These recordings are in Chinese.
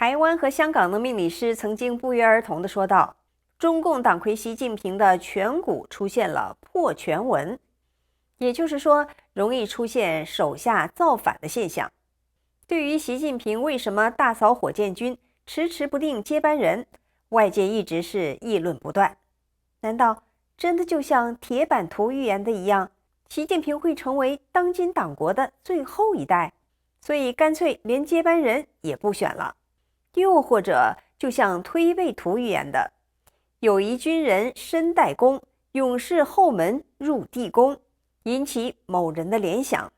台湾和香港的命理师曾经不约而同地说道，中共党魁习近平的颧骨出现了破颧纹，也就是说，容易出现手下造反的现象。对于习近平为什么大扫火箭军，迟迟不定接班人，外界一直是议论不断。难道真的就像铁板图预言的一样，习近平会成为当今党国的最后一代，所以干脆连接班人也不选了？又或者就像推背图预言的，有一军人身带弓，勇士后门入地宫，引起某人的联想，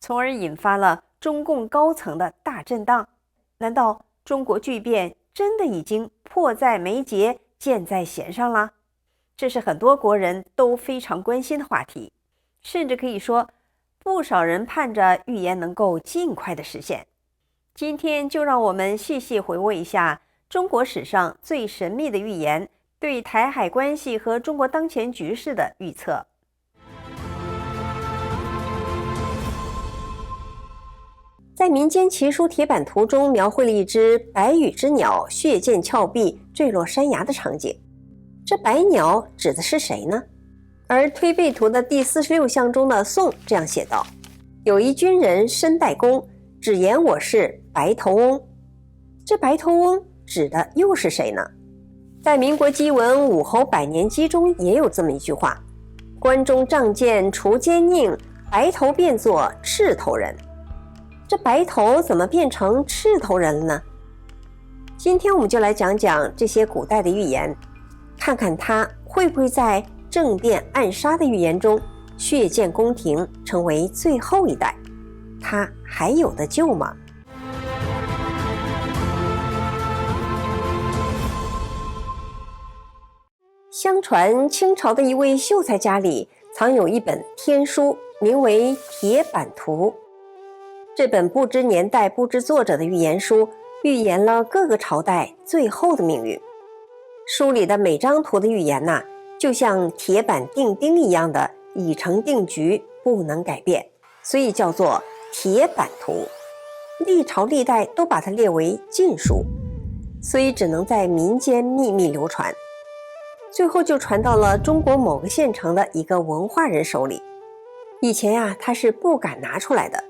从而引发了中共高层的大震荡。难道中国巨变真的已经迫在眉睫，箭在弦上了？这是很多国人都非常关心的话题，甚至可以说，不少人盼着预言能够尽快的实现。今天就让我们细细回味一下中国史上最神秘的预言对台海关系和中国当前局势的预测。在民间奇书铁板图中描绘了一只白羽之鸟血溅峭壁坠落山崖的场景，这白鸟指的是谁呢？而推背图的第46象中的宋这样写道，有一军人身带弓，只言我是白头翁。这白头翁指的又是谁呢？在民国基文《武侯百年基》中也有这么一句话，关中仗剑除奸佞，白头变作赤头人。这白头怎么变成赤头人了呢？今天我们就来讲讲这些古代的预言，看看它会不会在政变暗杀的预言中血溅宫廷，成为最后一代，它还有得救吗？相传清朝的一位秀才家里藏有一本天书，名为《铁板图》。这本不知年代不知作者的预言书，预言了各个朝代最后的命运。书里的每张图的预言就像铁板钉钉一样的已成定局，不能改变，所以叫做铁板图。历朝历代都把它列为禁书，所以只能在民间秘密流传。最后就传到了中国某个县城的一个文化人手里。以前他是不敢拿出来的，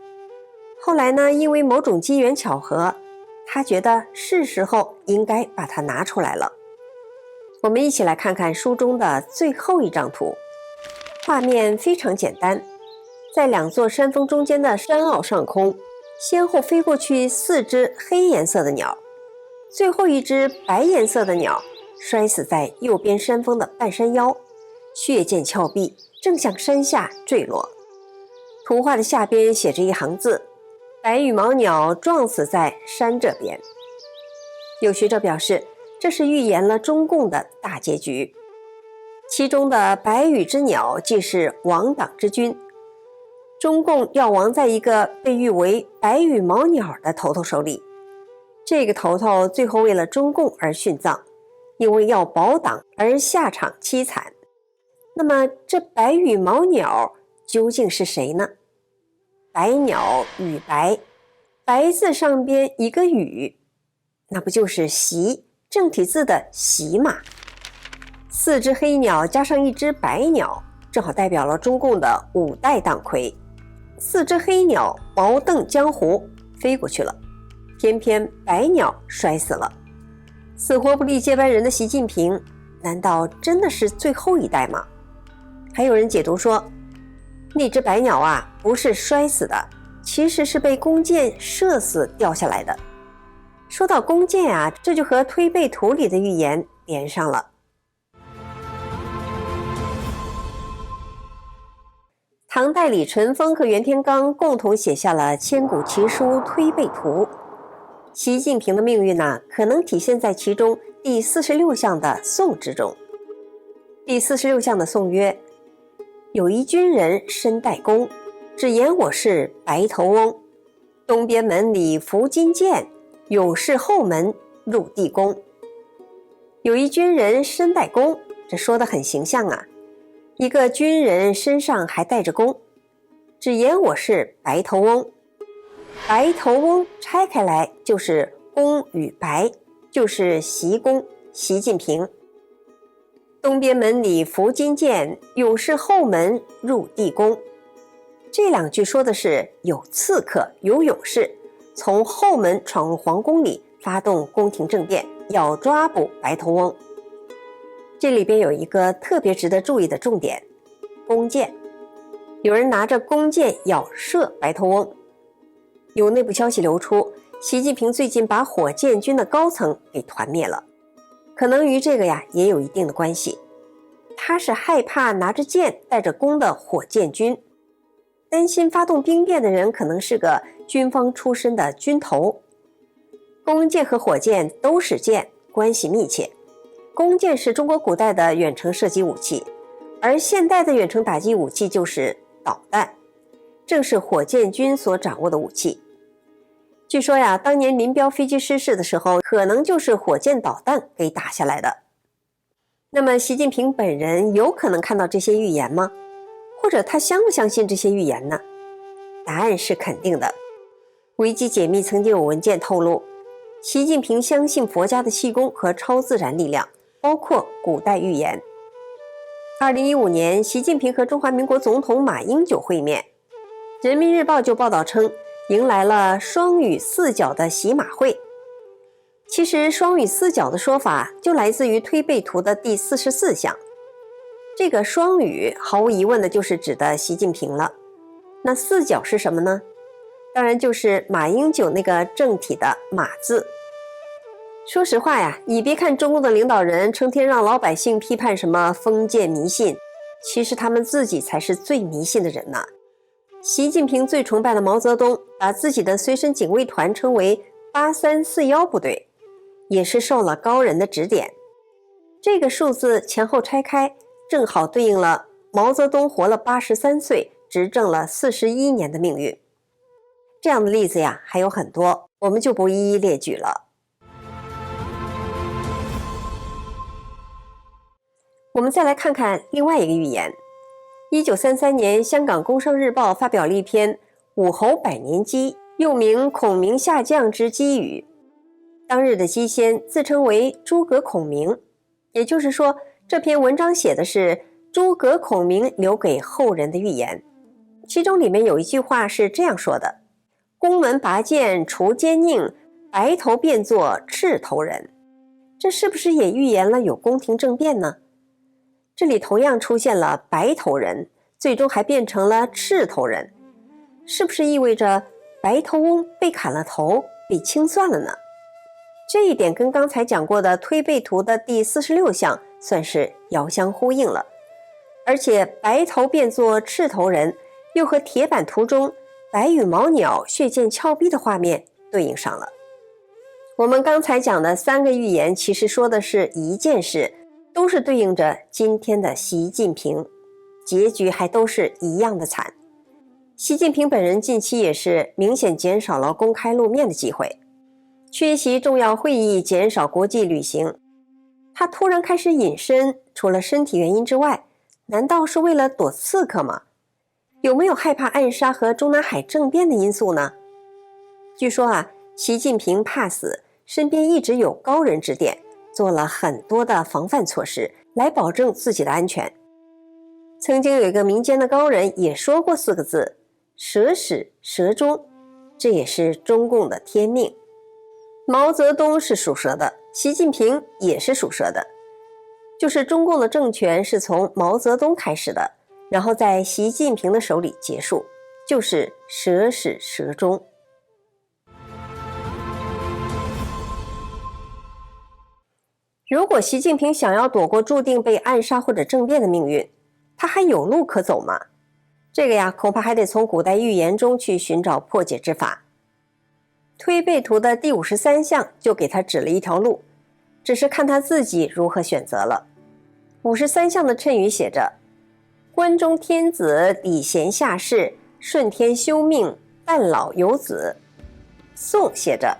后来呢，因为某种机缘巧合，他觉得是时候应该把它拿出来了。我们一起来看看书中的最后一张图。画面非常简单，在两座山峰中间的山坳上空，先后飞过去4只黑颜色的鸟，最后一只白颜色的鸟摔死在右边山峰的半山腰，血溅峭壁，正向山下坠落。图画的下边写着一行字，白羽毛鸟撞死在山这边。有学者表示，这是预言了中共的大结局。其中的白羽之鸟即是亡党之君，中共要亡在一个被誉为白羽毛鸟的头头手里。这个头头最后为了中共而殉葬，因为要保党而下场凄惨。那么这白羽毛鸟究竟是谁呢？白鸟羽白，白字上边一个羽，那不就是习，正体字的习嘛。4只黑鸟加上1只白鸟，正好代表了中共的5代党魁。4只黑鸟毛蹬江湖飞过去了，偏偏白鸟摔死了。死活不立接班人的习近平，难道真的是最后一代吗？还有人解读说，那只白鸟不是摔死的，其实是被弓箭射死掉下来的。说到弓箭这就和推背图里的预言连上了。唐代李淳风和袁天罡共同写下了千古奇书《推背图》。习近平的命运可能体现在其中第46象的颂之中。第46象的颂曰，有一军人身带弓，只言我是白头翁。东边门里伏金箭，勇士后门入地宫。有一军人身带弓，这说得很形象一个军人身上还带着弓，只言我是白头翁。白头翁拆开来就是公与白，就是习公习近平。东边门里伏金剑，勇士后门入地宫。这两句说的是有刺客有勇士从后门闯入皇宫里，发动宫廷政变，要抓捕白头翁。这里边有一个特别值得注意的重点，弓箭。有人拿着弓箭要射白头翁。有内部消息流出，习近平最近把火箭军的高层给团灭了，可能与这个也有一定的关系。他是害怕拿着剑带着弓的火箭军，担心发动兵变的人可能是个军方出身的军头。弓箭和火箭都是箭，关系密切。弓箭是中国古代的远程射击武器，而现代的远程打击武器就是导弹，正是火箭军所掌握的武器。据说当年林彪飞机失事的时候，可能就是火箭导弹给打下来的。那么习近平本人有可能看到这些预言吗？或者他相不相信这些预言呢？答案是肯定的。维基解密曾经有文件透露，习近平相信佛家的气功和超自然力量，包括古代预言。2015年，习近平和中华民国总统马英九会面，人民日报就报道称，迎来了双语四角的洗马会。其实双语四角的说法就来自于推背图的第44象。这个双语毫无疑问的就是指的习近平了。那四角是什么呢？当然就是马英九那个正体的马字。说实话你别看中共的领导人成天让老百姓批判什么封建迷信，其实他们自己才是最迷信的人呢。习近平最崇拜的毛泽东把自己的随身警卫团称为8341部队，也是受了高人的指点。这个数字前后拆开，正好对应了毛泽东活了83岁，执政了41年的命运。这样的例子还有很多，我们就不一一列举了。我们再来看看另外一个预言。1933年，香港工商日报发表了一篇《武侯百年鸡》，又名孔明下降之鸡语。当日的鸡先自称为诸葛孔明，也就是说，这篇文章写的是诸葛孔明留给后人的预言。其中里面有一句话是这样说的：宫门拔剑除奸佞，白头变作赤头人。这是不是也预言了有宫廷政变呢？这里同样出现了白头人，最终还变成了赤头人，是不是意味着白头翁被砍了头，被清算了呢？这一点跟刚才讲过的推背图的第46象算是遥相呼应了。而且白头变作赤头人，又和铁板图中白羽毛鸟血溅峭壁的画面对应上了。我们刚才讲的3个预言其实说的是一件事，都是对应着今天的习近平，结局还都是一样的惨。习近平本人近期也是明显减少了公开露面的机会，缺席重要会议，减少国际旅行。他突然开始隐身，除了身体原因之外，难道是为了躲刺客吗？有没有害怕暗杀和中南海政变的因素呢？据说习近平怕死，身边一直有高人指点，做了很多的防范措施来保证自己的安全。曾经有一个民间的高人也说过4个字：蛇始蛇终，这也是中共的天命。毛泽东是属蛇的，习近平也是属蛇的，就是中共的政权是从毛泽东开始的，然后在习近平的手里结束，就是蛇始蛇终。如果习近平想要躲过注定被暗杀或者政变的命运，他还有路可走吗？这个恐怕还得从古代预言中去寻找破解之法。推背图的第53象就给他指了一条路，只是看他自己如何选择了。53象的谶语写着：关中天子礼贤下士，顺天修命，半老有子。宋写着：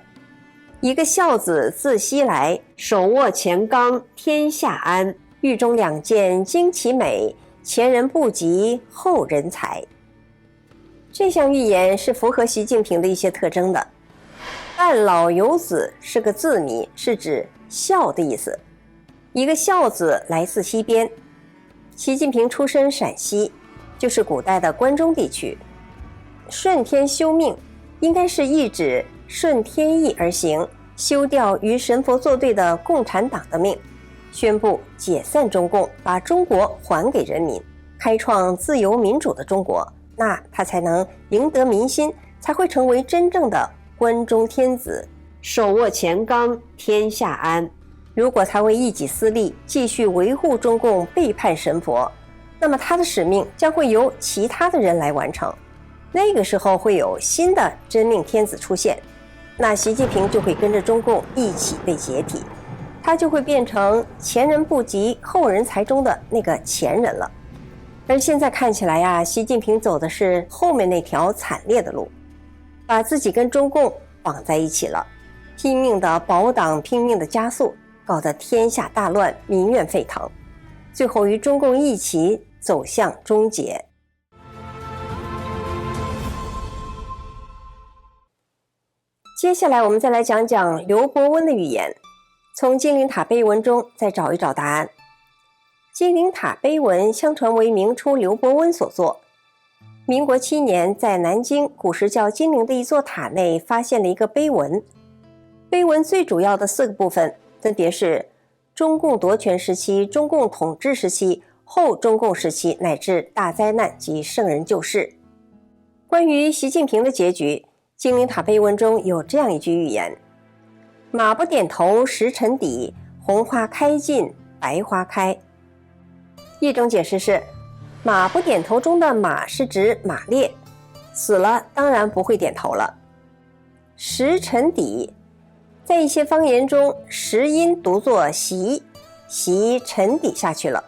一个孝子自西来，手握乾纲天下安，狱中2件惊其美，前人不及后人才。这项预言是符合习近平的一些特征的。半老有子是个字谜，是指孝的意思。一个孝字来自西边，习近平出身陕西，就是古代的关中地区。顺天修命应该是意指顺天意而行，休掉与神佛作对的共产党的命，宣布解散中共，把中国还给人民，开创自由民主的中国，那他才能赢得民心，才会成为真正的关中天子，手握钱纲，天下安。如果他为一己私利，继续维护中共背叛神佛，那么他的使命将会由其他的人来完成。那个时候会有新的真命天子出现，那习近平就会跟着中共一起被解体，他就会变成前人不及后人才中的那个前人了。而现在看起来呀，习近平走的是后面那条惨烈的路，把自己跟中共绑在一起了，拼命的保党，拼命的加速，搞得天下大乱，民怨沸腾，最后与中共一起走向终结。接下来我们再来讲讲刘伯温的预言，从金陵塔碑文中再找一找答案。金陵塔碑文相传为明初刘伯温所作。民国7年，在南京古时叫金陵的一座塔内发现了一个碑文。碑文最主要的4个部分分别是中共夺权时期、中共统治时期、后中共时期乃至大灾难及圣人救世。关于习近平的结局，金陵塔碑文中有这样一句预言：马不点头石沉底，红花开尽白花开。一种解释是，马不点头中的马是指马列，死了当然不会点头了。石沉底，在一些方言中，石音读作习，习沉底下去了。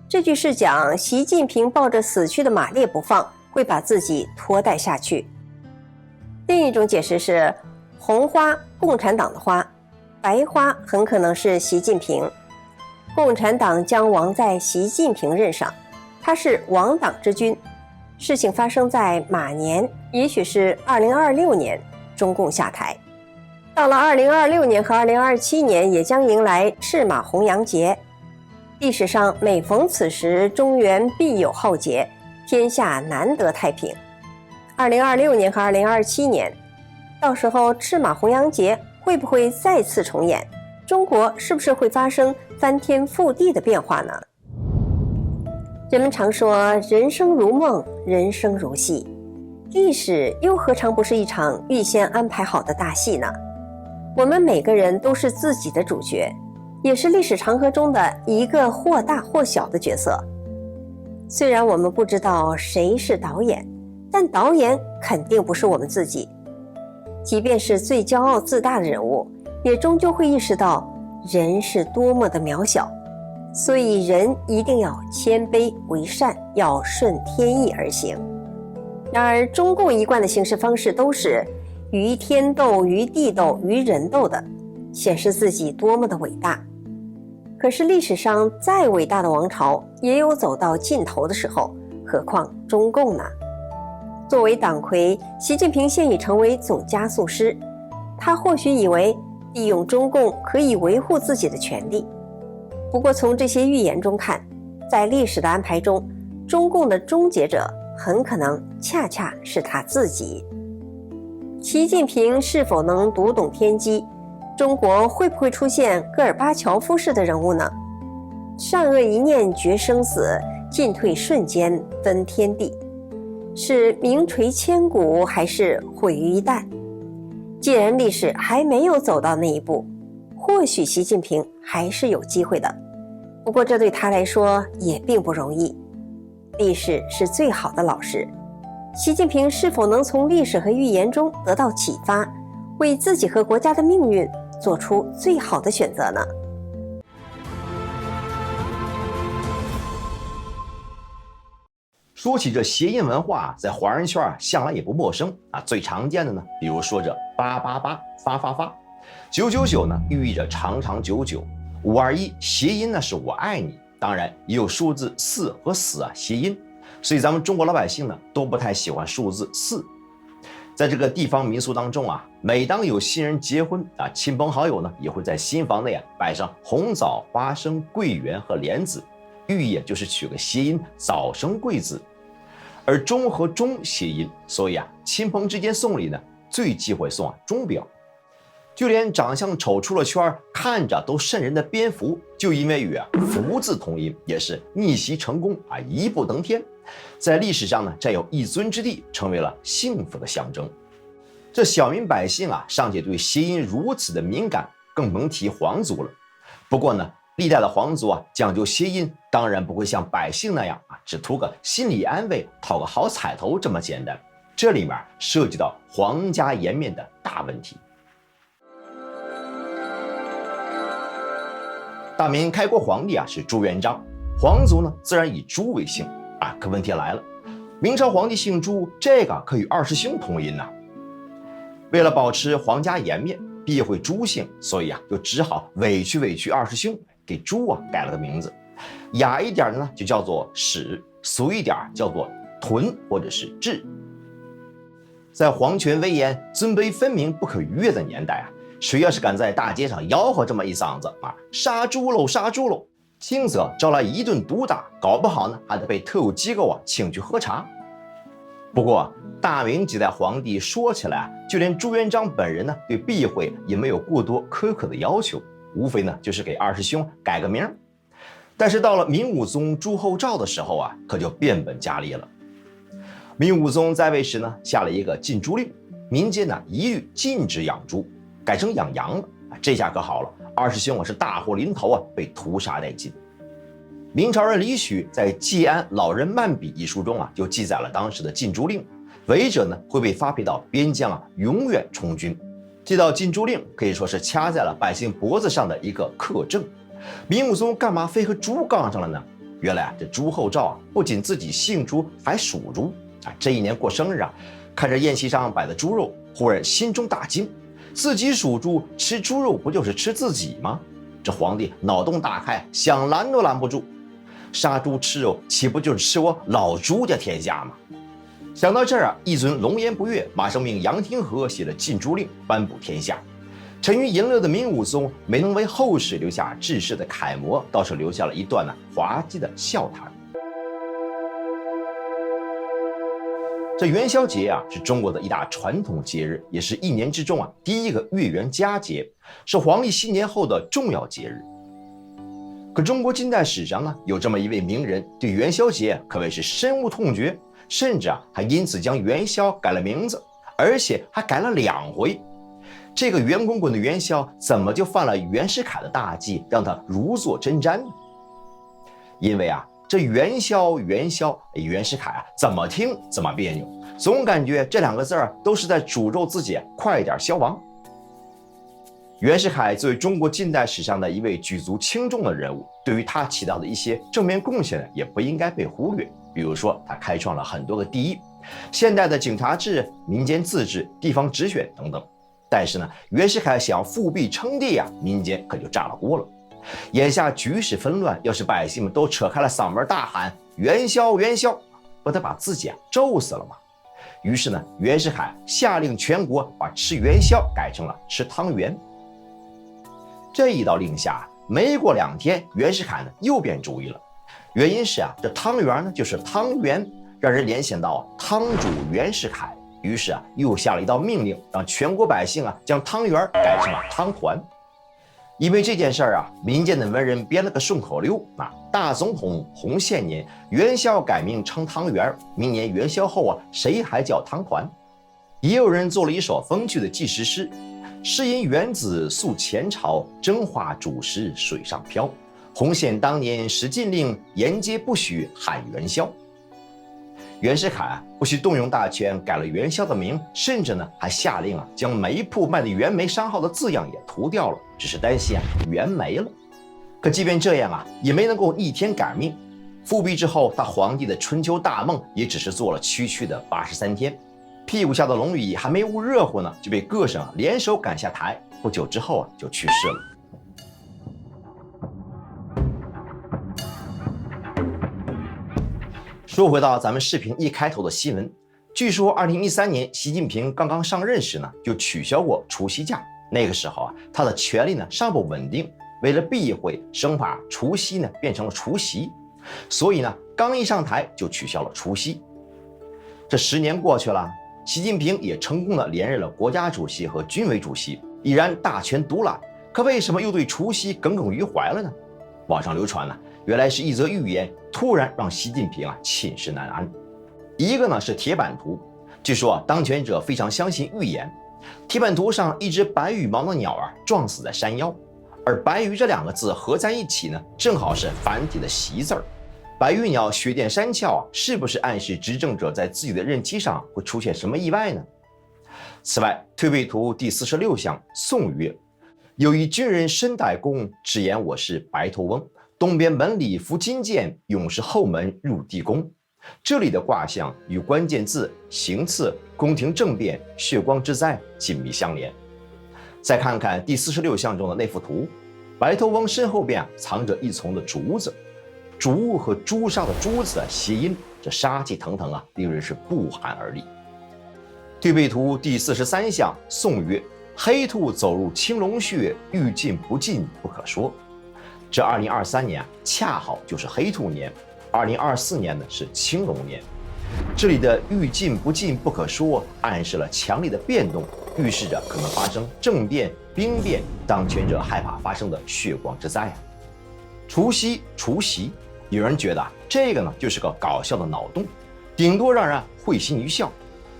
这句是讲习近平抱着死去的马列不放，会把自己拖带下去。另一种解释是，红花共产党的花，白花很可能是习近平，共产党将亡在习近平任上，他是亡党之君。事情发生在马年，也许是2026年，中共下台。到了2026年和2027年，也将迎来赤马红羊节。历史上每逢此时，中原必有浩劫，天下难得太平。2026年和2027年，到时候赤马红羊节会不会再次重演？中国是不是会发生翻天覆地的变化呢？人们常说人生如梦，人生如戏，历史又何尝不是一场预先安排好的大戏呢？我们每个人都是自己的主角，也是历史长河中的一个或大或小的角色。虽然我们不知道谁是导演，但导演肯定不是我们自己。即便是最骄傲自大的人物，也终究会意识到人是多么的渺小，所以人一定要谦卑为善，要顺天意而行。然而中共一贯的行事方式都是与天斗、与地斗、与人斗的，显示自己多么的伟大。可是历史上再伟大的王朝也有走到尽头的时候，何况中共呢？作为党魁，习近平现已成为总加速师，他或许以为利用中共可以维护自己的权利。不过从这些预言中看，在历史的安排中，中共的终结者很可能恰恰是他自己。习近平是否能读懂天机？中国会不会出现戈尔巴乔夫式的人物呢？善恶一念决生死，进退瞬间分天地，是名垂千古，还是毁于一旦？既然历史还没有走到那一步，或许习近平还是有机会的。不过这对他来说也并不容易。历史是最好的老师，习近平是否能从历史和预言中得到启发，为自己和国家的命运做出最好的选择呢？说起这谐音文化，在华人圈向来也不陌生啊。最常见的呢，比如说这888发发发，999呢寓意着长长久久，521谐音呢是我爱你，当然也有数字4和死谐音，所以咱们中国老百姓呢都不太喜欢数字4。在这个地方民俗当中啊，每当有新人结婚啊，亲朋好友呢也会在新房内摆上红枣、花生、桂圆和莲子，寓意就是取个谐音早生贵子。而钟和钟谐音，所以啊，亲朋之间送礼呢，最忌讳送钟表。就连长相丑出了圈，看着都瘆人的蝙蝠，就因为与福字同音，也是逆袭成功啊，一步登天，在历史上呢占有一尊之地，成为了幸福的象征。这小民百姓啊，尚且对谐音如此的敏感，更甭提皇族了。不过呢，历代的皇族啊，讲究谐音，当然不会像百姓那样啊，只图个心理安慰，讨个好彩头这么简单。这里面涉及到皇家颜面的大问题。大明开国皇帝啊是朱元璋，皇族呢自然以朱为姓啊。可问题来了，明朝皇帝姓朱，这个可与二师兄同音呐。为了保持皇家颜面，避讳朱姓，所以啊就只好委屈二师兄，给朱啊改了个名字。雅一点的呢就叫做史，俗一点叫做屯或者是志。在皇权威严、尊卑分明、不可逾越的年代啊，谁要是敢在大街上吆喝这么一嗓子啊，杀猪喽杀猪喽，轻则招来一顿毒打，搞不好呢还得被特有机构啊请去喝茶。不过大明几代皇帝说起来啊，就连朱元璋本人呢对避讳也没有过多苛刻的要求，无非呢就是给二师兄改个名。但是到了明武宗朱厚照的时候啊，可就变本加厉了。明武宗在位时呢，下了一个禁猪令，民间呢一律禁止养猪，改成养羊了。这下可好了，二师兄是大祸临头啊，被屠杀殆尽。明朝人李许在《济安老人漫笔》一书中啊，就记载了当时的禁猪令，违者呢会被发配到边疆啊，永远充军。这道禁猪令可以说是掐在了百姓脖子上的一个克正。明武宗干嘛非和猪杠上了呢？原来啊，这朱厚照啊，不仅自己姓朱，还属猪啊。这一年过生日啊，看着宴席上摆的猪肉，忽然心中大惊，自己属猪，吃猪肉不就是吃自己吗？这皇帝脑洞大开，想拦都拦不住。杀猪吃肉，岂不就是吃我老朱家天下吗？想到这儿啊，一尊龙颜不悦，马上命杨廷和写了禁猪令，颁布天下。沉于淫乐的明武宗没能为后世留下治世的楷模，倒是留下了一段滑稽的笑谈。这元宵节啊，是中国的一大传统节日，也是一年之中啊第一个月圆佳节，是黄历新年后的重要节日。可中国近代史上呢，有这么一位名人，对元宵节可谓是深恶痛绝，甚至啊还因此将元宵改了名字，而且还改了2回。这个圆滚滚的元宵怎么就犯了袁世凯的大忌，让他如坐针毡呢？因为啊，这元宵袁世凯啊，怎么听怎么别扭，总感觉这2个字都是在诅咒自己快点消亡。袁世凯作为中国近代史上的一位举足轻重的人物，对于他起到的一些正面贡献也不应该被忽略。比如说，他开创了很多个第一，现代的警察制、民间自治、地方直选等等。但是呢，袁世凯想要复辟称帝啊，民间可就炸了锅了。眼下局势纷乱，要是百姓们都扯开了嗓门大喊元宵元宵，不得把自己咒死了吗？于是呢，袁世凯下令全国把吃元宵改成了吃汤圆。这一道令下，没过2天，袁世凯呢又变主意了。原因是啊，这汤圆呢就是汤圆，让人联想到汤主袁世凯。于是啊，又下了一道命令，让全国百姓啊将汤圆改成了汤团。因为这件事啊，民间的文人编了个顺口溜啊：大总统洪宪年，元宵改名称汤圆，明年元宵后啊，谁还叫汤团？也有人做了一首风趣的纪实诗：诗因元子溯前朝，真话主食水上漂。洪宪当年时禁令，沿街不许喊元宵。袁世凯不惜动用大权改了元宵的名，甚至呢还下令将煤铺卖的元煤商号的字样也涂掉了，只是担心元没了。可即便这样也没能够逆天改命。复辟之后，他皇帝的春秋大梦也只是做了区区的83天，屁股下的龙椅还没捂热乎呢，就被各省联手赶下台。不久之后就去世了。说回到咱们视频一开头的新闻，据说2013年习近平刚刚上任时呢，就取消过除夕假。那个时候啊，他的权力呢尚不稳定，为了避讳，生怕除夕呢变成了除夕，所以呢，刚一上台就取消了除夕。这10年过去了，习近平也成功的连任了国家主席和军委主席，已然大权独揽。可为什么又对除夕耿耿于怀了呢？网上流传呢，原来是一则预言突然让习近平寝食难安。一个呢是铁板图，据说当权者非常相信预言。铁板图上一只白羽毛的鸟撞死在山腰，而白羽这2个字合在一起呢，正好是繁体的习字儿。白羽鸟血溅山鞘是不是暗示执政者在自己的任期上会出现什么意外呢？此外，推背图第46象宋曰：有一军人身带弓，直言我是白头翁。东边门里伏金剑，勇士后门入地宫。这里的卦象与关键字行刺、宫廷政变、血光之灾紧密相连。再看看第46象中的那幅图，白头翁身后边藏着一丛的竹子，竹物和朱砂的朱字谐音，这杀气腾腾令人是不寒而栗。对背图第43象宋曰：黑兔走入青龙穴，欲进不进不可说。这2023年恰好就是黑兔年，2024年呢是青龙年。这里的欲进不进不可说，暗示了强烈的变动，预示着可能发生政变、兵变，当权者害怕发生的血光之灾除夕，有人觉得这个呢就是个搞笑的脑洞，顶多让人会心一笑。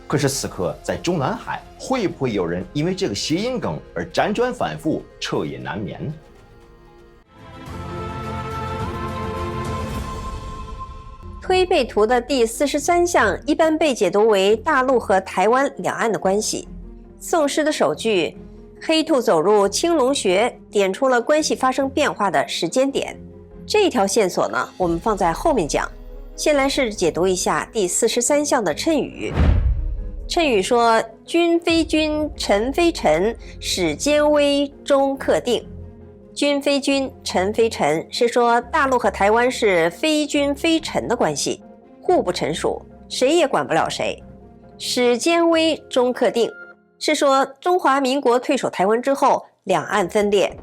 可是此刻在中南海，会不会有人因为这个谐音梗而辗转反复，彻夜难眠呢？推背图的第43象一般被解读为大陆和台湾两岸的关系。宋诗的首句黑兔走入青龙穴，点出了关系发生变化的时间点。这条线索呢，我们放在后面讲。先来试着解读一下第43象的谶语。谶语说：君非君，臣非臣，始奸危，终克定。君非君，臣非臣，是说大陆和台湾是非君非臣的关系，互不臣属，谁也管不了谁。始奸危，终克定，是说中华民国退守台湾之后，两岸分裂。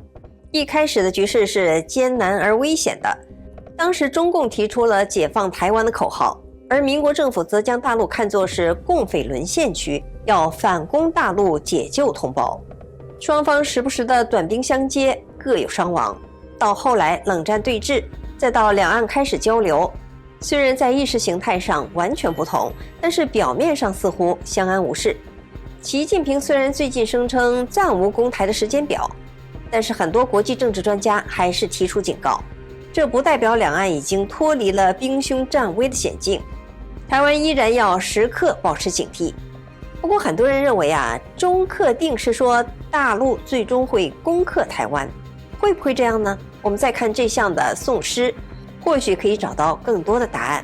一开始的局势是艰难而危险的，当时中共提出了解放台湾的口号，而民国政府则将大陆看作是共匪沦陷区，要反攻大陆解救同胞。双方时不时的短兵相接，各有伤亡。到后来冷战对峙，再到两岸开始交流，虽然在意识形态上完全不同，但是表面上似乎相安无事。习近平虽然最近声称暂无攻台的时间表，但是很多国际政治专家还是提出警告，这不代表两岸已经脱离了兵凶战危的险境，台湾依然要时刻保持警惕。不过很多人认为终克定是说大陆最终会攻克台湾，会不会这样呢？我们再看这项的宋诗，或许可以找到更多的答案。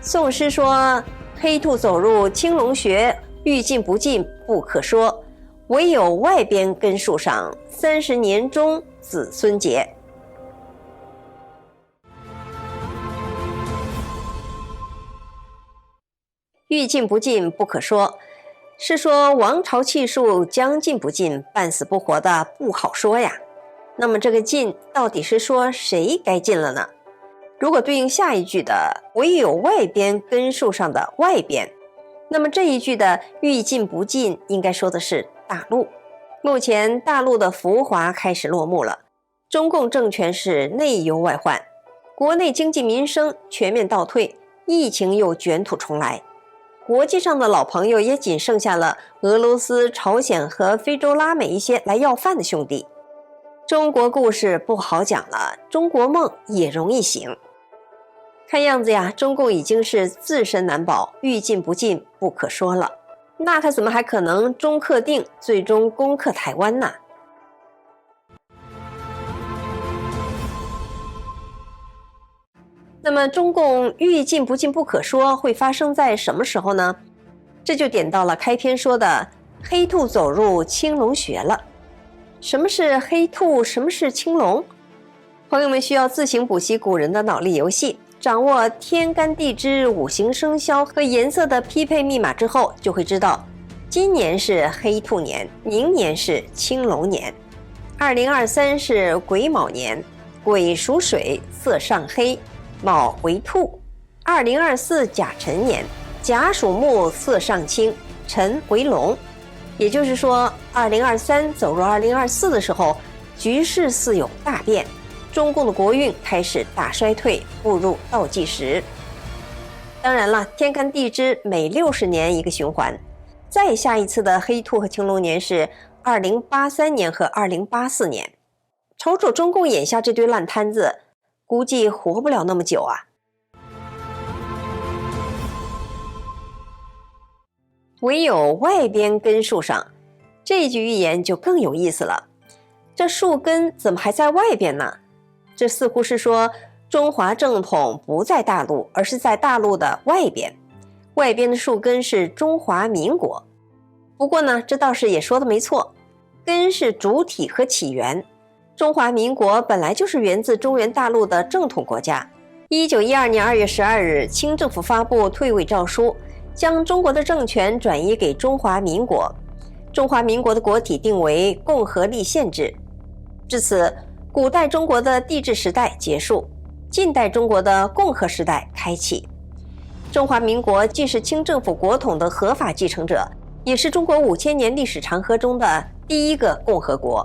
宋诗说：黑兔走入青龙穴，欲进不进不可说，唯有外边根树上，30年中子孙结。欲进不进不可说，是说王朝气数将进不进，半死不活的不好说呀。那么这个进到底是说谁该进了呢？如果对应下一句的唯有外边根树上的外边，那么这一句的欲进不进应该说的是大陆。目前大陆的浮华开始落幕了，中共政权是内忧外患，国内经济民生全面倒退，疫情又卷土重来。国际上的老朋友也仅剩下了俄罗斯、朝鲜和非洲拉美一些来要饭的兄弟。中国故事不好讲了，中国梦也容易醒。看样子中共已经是自身难保，欲进不进不可说了。那他怎么还可能终克定，最终攻克台湾呢？那么中共欲进不进不可说会发生在什么时候呢？这就点到了开篇说的黑兔走入青龙穴了。什么是黑兔，什么是青龙？朋友们需要自行补习古人的脑力游戏，掌握天干地支、五行生肖和颜色的匹配密码之后，就会知道今年是黑兔年，明年是青龙年，2023是癸卯年，癸属水，色上黑，卯为兔；2024甲辰年，甲属木，色上青，辰为龙。也就是说，2023走入2024的时候，局势似有大变，中共的国运开始大衰退，步入倒计时。当然了，天干地支每60年一个循环，再下一次的黑兔和青龙年是2083年和2084年。瞅瞅中共眼下这堆烂摊子，估计活不了那么久啊。唯有外边根树上，这句预言就更有意思了。这树根怎么还在外边呢？这似乎是说中华正统不在大陆，而是在大陆的外边，外边的树根是中华民国。不过呢，这倒是也说的没错，根是主体和起源，中华民国本来就是源自中原大陆的正统国家。1912年2月12日，清政府发布退位诏书，将中国的政权转移给中华民国，中华民国的国体定为共和立宪制。至此，古代中国的帝制时代结束，近代中国的共和时代开启。中华民国既是清政府国统的合法继承者，也是中国5000年历史长河中的第一个共和国。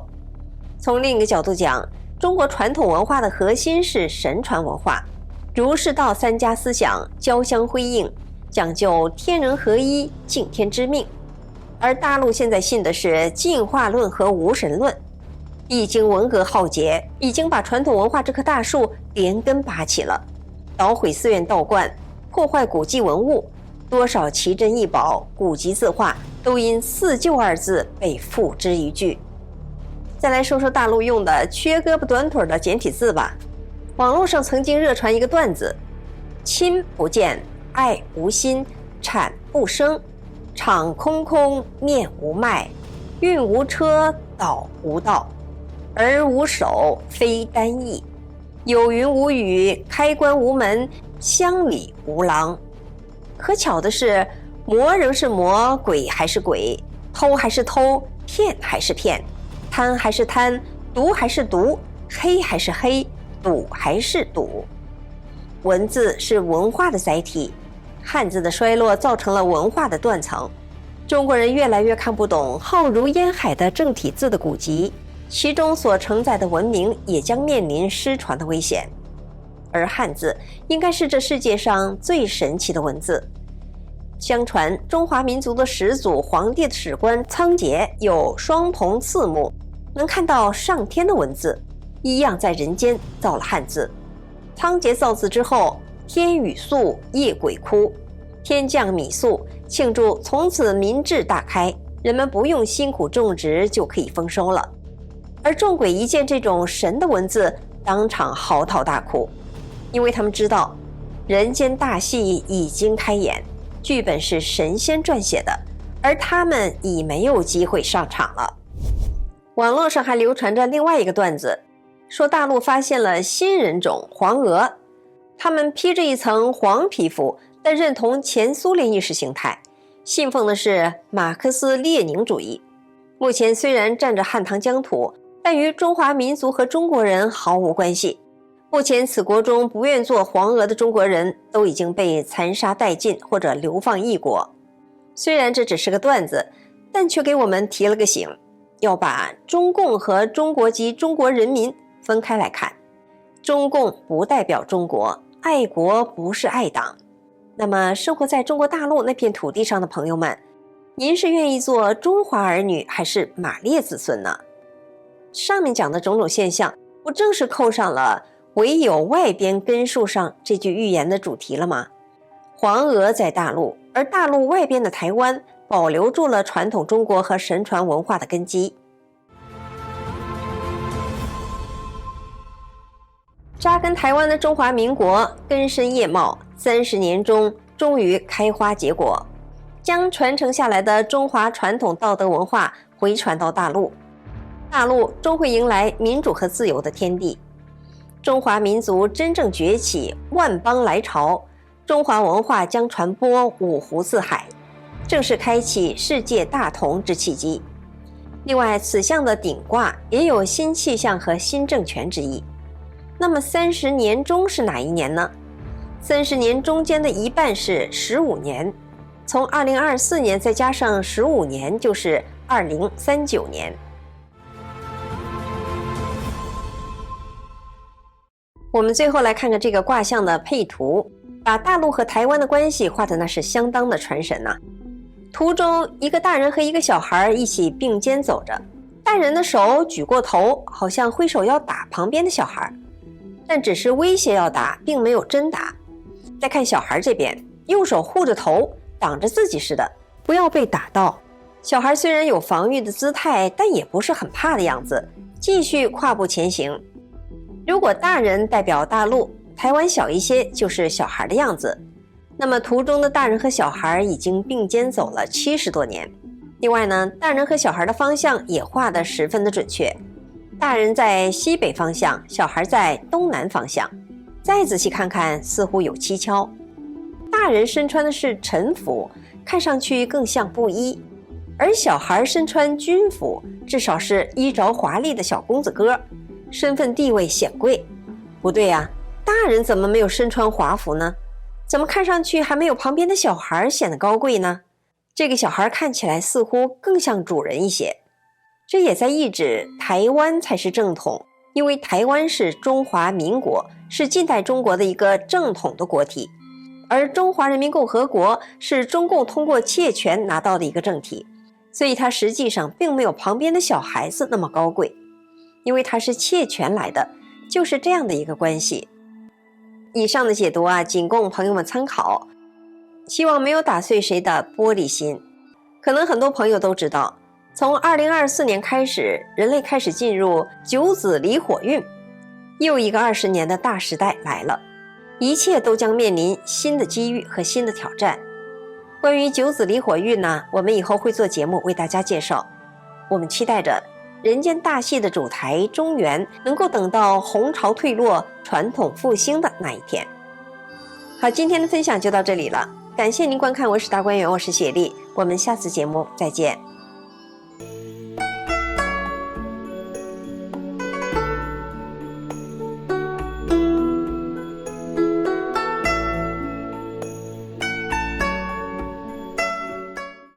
从另一个角度讲，中国传统文化的核心是神传文化，儒释道三家思想交相辉映，讲究天人合一、敬天知命。而大陆现在信的是进化论和无神论，已经文革浩劫，已经把传统文化这棵大树连根拔起了，捣毁寺院道观，破坏古迹文物，多少奇珍异宝、古籍字画都因四旧二字被付之一炬。再来说说大陆用的缺胳膊短腿的简体字吧。网络上曾经热传一个段子：亲不见，爱无心，产不生，场空空，面无脉，运无车，道无道，儿无手，非单翼，有云无雨，开关无门，乡里无郎。可巧的是，魔仍是魔，鬼还是鬼，偷还是偷，骗还是骗，贪还是贪，毒还是毒，黑还是黑，赌还是赌。文字是文化的载体，汉字的衰落造成了文化的断层，中国人越来越看不懂浩如烟海的正体字的古籍，其中所承载的文明也将面临失传的危险。而汉字应该是这世界上最神奇的文字。相传中华民族的始祖黄帝的史官仓颉有双瞳四目，能看到上天的文字，一样在人间造了汉字。仓颉造字之后，天雨粟，夜鬼哭，天降米粟，庆祝从此民智大开，人们不用辛苦种植就可以丰收了。而众鬼一见这种神的文字，当场嚎啕大哭，因为他们知道人间大戏已经开演，剧本是神仙撰写的，而他们已没有机会上场了。网络上还流传着另外一个段子，说大陆发现了新人种黄鹅，他们披着一层黄皮肤，但认同前苏联意识形态，信奉的是马克思列宁主义。目前虽然占着汉唐疆土，但与中华民族和中国人毫无关系。目前此国中不愿做黄鹅的中国人都已经被残杀殆尽或者流放异国。虽然这只是个段子，但却给我们提了个醒，要把中共和中国及中国人民分开来看。中共不代表中国，爱国不是爱党。那么生活在中国大陆那片土地上的朋友们，您是愿意做中华儿女还是马列子孙呢？上面讲的种种现象，不正是扣上了唯有外边根树上这句预言的主题了吗？黄鹅在大陆，而大陆外边的台湾保留住了传统中国和神传文化的根基。扎根台湾的中华民国根深叶茂，30年中终于开花结果，将传承下来的中华传统道德文化回传到大陆，大陆终会迎来民主和自由的天地。中华民族真正崛起，万邦来朝，中华文化将传播五湖四海，正是开启世界大同之契机。另外，此象的顶卦也有新气象和新政权之意。那么30年中是哪一年呢？30年中间的一半是15年，从2024年再加上15年就是2039年。我们最后来看看这个卦象的配图，把大陆和台湾的关系画的那是相当的传神呐。图中一个大人和一个小孩一起并肩走着，大人的手举过头，好像挥手要打旁边的小孩，但只是威胁要打，并没有真打。再看小孩这边，用手护着头，挡着自己似的，不要被打到。小孩虽然有防御的姿态，但也不是很怕的样子，继续跨步前行。如果大人代表大陆，台湾小一些就是小孩的样子。那么图中的大人和小孩已经并肩走了70多年。另外呢，大人和小孩的方向也画得十分的准确，大人在西北方向，小孩在东南方向。再仔细看看，似乎有蹊跷。大人身穿的是臣服，看上去更像布衣，而小孩身穿军服，至少是衣着华丽的小公子哥，身份地位显贵。不对呀，大人怎么没有身穿华服呢？怎么看上去还没有旁边的小孩显得高贵呢？这个小孩看起来似乎更像主人一些。这也在意指台湾才是正统，因为台湾是中华民国，是近代中国的一个正统的国体，而中华人民共和国是中共通过窃权拿到的一个政体，所以它实际上并没有旁边的小孩子那么高贵，因为它是窃权来的，就是这样的一个关系。以上的解读仅供朋友们参考，希望没有打碎谁的玻璃心。可能很多朋友都知道，从2024年开始，人类开始进入九子离火运，又一个20年的大时代来了，一切都将面临新的机遇和新的挑战。关于九子离火运呢，我们以后会做节目为大家介绍。我们期待着人间大戏的主台中原能够等到红潮退落，传统复兴的那一天。好，今天的分享就到这里了，感谢您观看，我是大观园，我是雪莉，我们下次节目再见。